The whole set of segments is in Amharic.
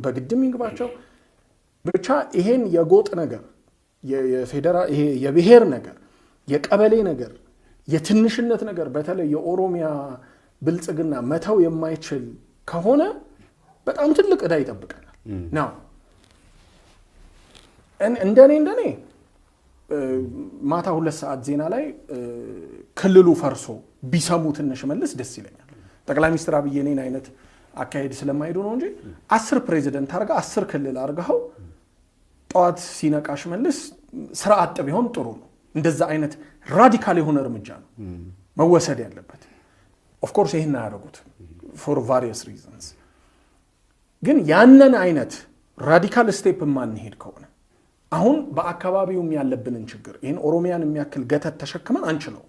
በግድም ይግባቸው ብቻ ይሄን የጎጥ ነገር የፌደራል ይሄ የብሔር ነገር የቀበሌ ነገር የትንሽነት ነገር በተለይ የኦሮሚያ ብልጽግና መተው የማይችል ከሆነ በጣም ትልቅ ዕዳ ይጠብቀናል ነው እንደኔ ማታ 2 ሰዓት ዜና ላይ ክልሉ ፈርሶ ቢሰሙ ትንሽ መልስ ደስ ይለኛል ጠቅላይ ሚኒስትር አብይ የኔን አይነት አካሄድ ስለማይዱ ነው እንጂ 10 ፕሬዚደንት አርጋ 10 ክልል አርጋው ጧት ሲነቃሽ መልስ ስርዓት ቢሆን ጥሩ ነው እንደዛ አይነት ራዲካል የሆነ እርምጃ ነው መወሰድ ያለበት ኦፍ ኮርስ ይሄን ያደርጉት for various reasons ግን ያንን አይነት ራዲካል ስቴፕ ማን ሄድ ከሆነ አሁን በአካባቢውም ያለብንን ችግር ይሄን ኦሮሚያን የሚያክል ገተት ተሸክመን አንችለው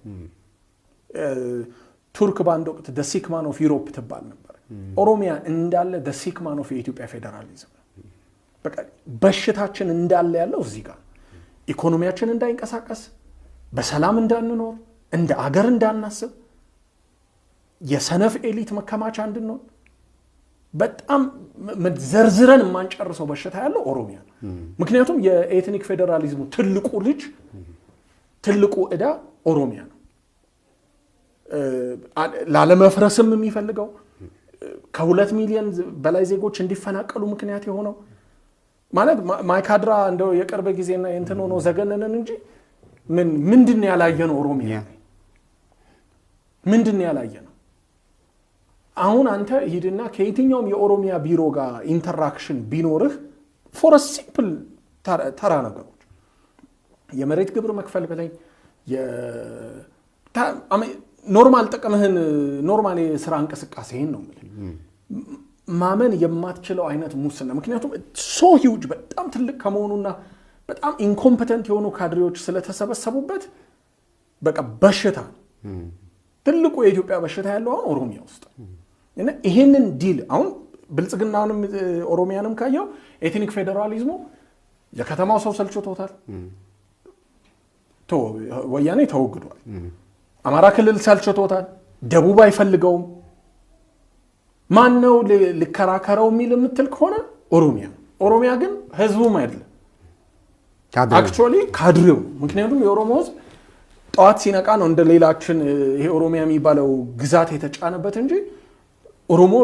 ቱርክ ባንድ ወቅት the sick man of Europe ተባል ነበር ኦሮሚያ እንዳለ the sick man of የኢትዮጵያ ፌደራሊዝም በቃ በሽታችን እንዳለ ያለው እዚህ ጋር ኢኮኖሚያችን እንዳይንቀሳቀስ በሰላም እንዳንኖር እንደ አገር እንዳናስብ የሰነፍ ኤሊት መከማቻ እንድንሆን በጣም ዘርዝረን ማንጨርሰው በሽታ ያለው ኦሮሚያ ምክንያቱም የኤትኒክ ፌደራሊዝሙ ትልቁ ልጅ ትልቁ ዕዳ ኦሮሚያ ነው ላለመፍረስም የሚፈልገው ከ2 ሚሊዮን በላይ ዜጎች እንዲፈናቀሉ ምክንያት የሆነው ማለት ማይካድራ እንደው የቅርብ ጊዜና እንትን ሆኖ ዘገነነን እንጂ ምንድነው ያላየነው ኦሮሚያ ምንድነው ያላየነው አሁን አንተ ሂድና ከየትኛውም የኦሮሚያ ቢሮ ጋር ኢንተራክሽን ቢኖርህ for a simple ተራ ነገሮች የመሬት ግብር መክፈል በላይ ኖርማል ጥቅምህን ኖርማል የሥራ እንቅስቃሴን ነው ማመን የማትችለው አይነት ሙስና ምክንያቱም so huge በጣም ትልቅ ከመሆኑና በጣም ኢንኮምፒተንት የሆኑ ካድሬዎች ስለተሰበሰቡበት በቃ በሽታ ትልቁ የኢትዮጵያ በሽታ ያለው አሁን ኦሮሚያ ውስጥ እና ይሄንን ዲል አሁን ብልጽግናውንም ኦሮሚያንም ካየው ኤትኒክ ፌደራሊዝሙ የከተማው ሰው ሰልችቶታል ወያኔ ተወግዷል አማራ ክልል ሰልችቶታል ደቡብ አይፈልገውም ማን ነው ለከራከራው የሚል የምትል ከሆነ ኦሮሚያ ግን ህዝቡም አይደለም አክቹአሊ ካድሬው ምክንያቱም የኦሮሞ ህዝብ ጧት ሲነቃ ነው እንደ ሌላችን ይሄ ኦሮሚያ የሚባለው ግዛት የተጫነበት እንጂ ኦሮሞ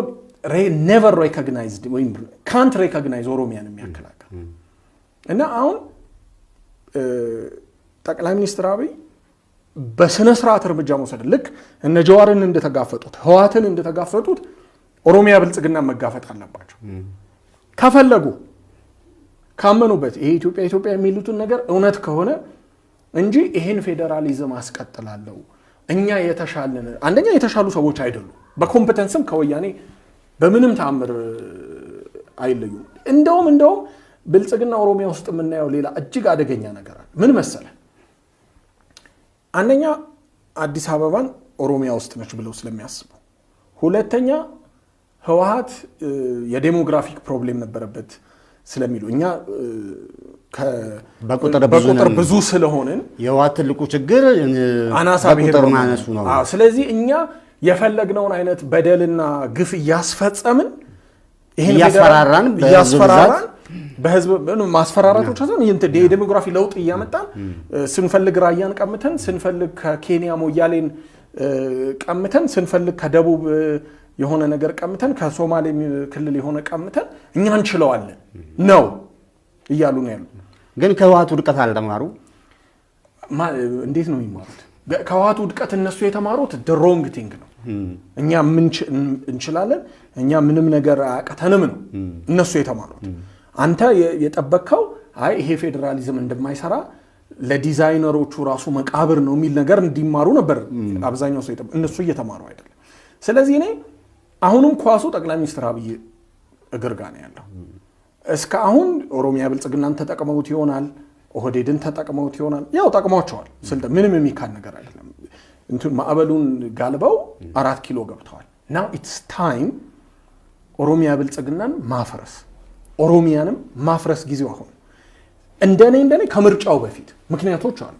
never recognized ወይ can't recognize ኦሮሚያን የሚያከላካ እና አሁን ጠቅላይ ሚኒስትር አብይ በስነ ስርዓት እርምጃ መውሰድ ልክ እነ ጀዋርን እንደተጋፈጡት ህዋትን እንደተጋፈጡት ኦሮሚያ ብልጽግና መጋፈጥ አለባቸው ከፈለጉ ካመኑበት ይሄ ኢትዮጵያ የሚሉትን ነገር እውነት ከሆነ እንጂ ይሄን ፌደራሊዝም አስቀጥላለሁ እኛ የተሻለን አንደኛ የተሻሉ ሰዎች አይደሉም በኮምፒተንስም ከወያኔ በምንም ተአምር አይለዩም እንደውም ብልጽግና ኦሮሚያ ውስጥ የምናየው ሌላ እጅግ አደገኛ ነገር አለ ምን መሰለ አንደኛ አዲስ አበባን ኦሮሚያ ውስጥ ነች ብለው ስለሚያስቡ ሁለተኛ ህዋሃት የዴሞግራፊክ ፕሮብሌም ነበረበት ስለሚሉ እኛ በቁጥር ብዙ ስለሆነን የህዋሃት ትልቁ ችግር አናሳ ብሔር ማነሱ ነው ስለዚህ እኛ የፈለግነውን አይነት በደልና ግፍ ያስፈጸምን ይሄን ያስፈራራን በህዝብ ማስፈራራቶች አዘን ይንተ ዴሞግራፊ ለውጥ ያመጣን ስንፈልግ ራያን ቀምተን ስንፈልግ ከኬንያ ሞያሌን ቀምተን ስንፈልግ ከደቡብ የሆነ ነገር ቀምተን ከሶማሌ ክልል የሆነ ቀምተን እኛ እንችለዋለን ነው ይያሉ ነው ያሉ ግን ከህዋቱ ድቀት አልተማሩ እንዴት ነው የሚማሩት ከህዋቱ ድቀት እነሱ የተማሩት the wrong thing ነው እኛ ምን እንችላለን እኛ ምንም ነገር አቀተንም ነው እነሱ የተማሩት አንተ የጠበቀው አይ ይሄ ፌደራሊዝም እንደማይሰራ ለዲዛይነሮቹ ራሱ መቃብር ነው የሚል ነገር እንዲማሩ ነበር አብዛኛው ሰው እነሱ እየተማሩ አይደለም ስለዚህ እኔ አሁንም ኳሱ ጠቅላይ ሚኒስትር አብይ እግር ጋር ነው ያለው እስካሁን ኦሮሚያ ብልጽግናን ተጠቅመውት ይሆናል ኦህዴድን ተጠቅመውት ይሆናል ያው ተጠቅመዋቸዋል ስልጣን ምንም የሚካድ ነገር አይደለም እንትን ማዕበሉን ጋልበው 4 ኪሎ ገብተዋል now it's time ኦሮሚያ ብልጽግናን ማፍረስ ኦሮሚያንም ማፍረስ ጊዜው አሁን እንደኔ ከምርጫው በፊት ምክንያቶች አሉ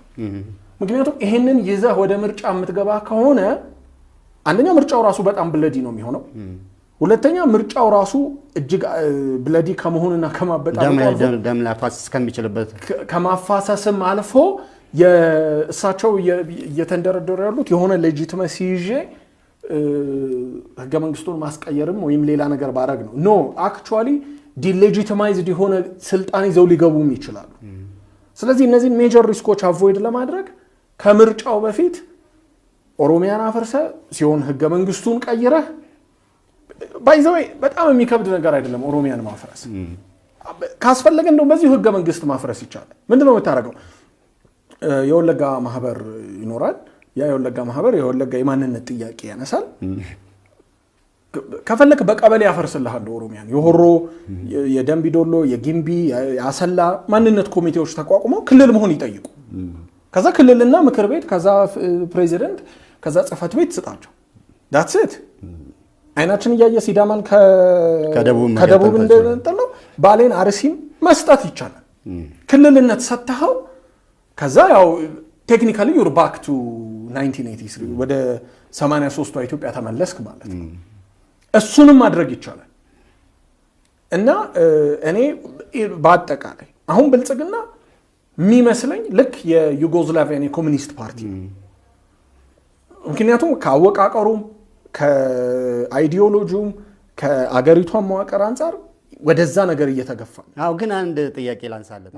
ምክንያቱም ይሄንን ይዘህ ወደ ምርጫ የምትገባ ከሆነ አንደኛ ምርጫው ራሱ በጣም ብለዲ ነው የሚሆነው ሁለተኛ ምርጫው ራሱ እጅግ ብለዲ ከመሆንና ከማበጣበጥ ደም ላፋሰስ ከሚችልበት ከማፋሰስም አልፎ የእሳቸው እየተንደረደሩ ያሉት የሆነ ሌጂቲመሲ ይዤ ህገ መንግስቱን ማስቀየርም ወይም ሌላ ነገር ባረግ ነው ኖ አክቹአሊ ዲሌጂቲማይዝድ የሆነ ስልጣን ይዘው ሊገቡም ይችላሉ ስለዚህ እነዚህ ሜጀር ሪስኮች አቮይድ ለማድረግ ከምርጫው በፊት ኦሮሚያን አፈርሰ ሲሆን ህገ መንግስቱን ቀይረህ ባይዘው በጣም የሚከብድ ነገር አይደለም ኦሮሚያን ማፍረስ ካስፈለገ እንደው በዚህ ህገ መንግስት ማፍረስ ይቻላል ምንድነው የምታረጋው የወለጋ ማህበር ይኖራል ያ የወለጋ ማህበር የወለጋ የማንነት ጥያቄ ያነሳል ከፈለክ በቀበሌ ያፈርስልሃል ኦሮሚያን የሆሮ የደምቢዶሎ የጊምቢ ያሰላ ማንነት ኮሚቴዎች ተቋቁመው ክልል መሆን ይጠይቁ ከዛ ክልልና ምክር ቤት ከዛ ፕሬዚደንት ከዛ ጽፈት ቤት ስጣቸው that's it አይናችን ያየ ሲዳማን ከደቡብ እንደንጠለው ባሌን አርሲም መስጠት ይቻላል ክልልነት ሰጣው ከዛ ያው ቴክኒካሊ you're back to 1983 ወደ 83 ኢትዮጵያ ተመለስክ ማለት ነው እሱንም ማድረግ ይቻላል እና እኔ በአጠቃላይ አሁን ብልጽግና የሚመስለኝ ልክ የዩጎዝላቪያን የኮሙኒስት ፓርቲ ምክንያቱም ካወቃቀሩም ከአይዲዮሎጂውም ከአገሪቷ መዋቅር አንፃር ወደዛ ነገር እየተገፋ አው ግን አንድ ጥያቄ ላንሳለታ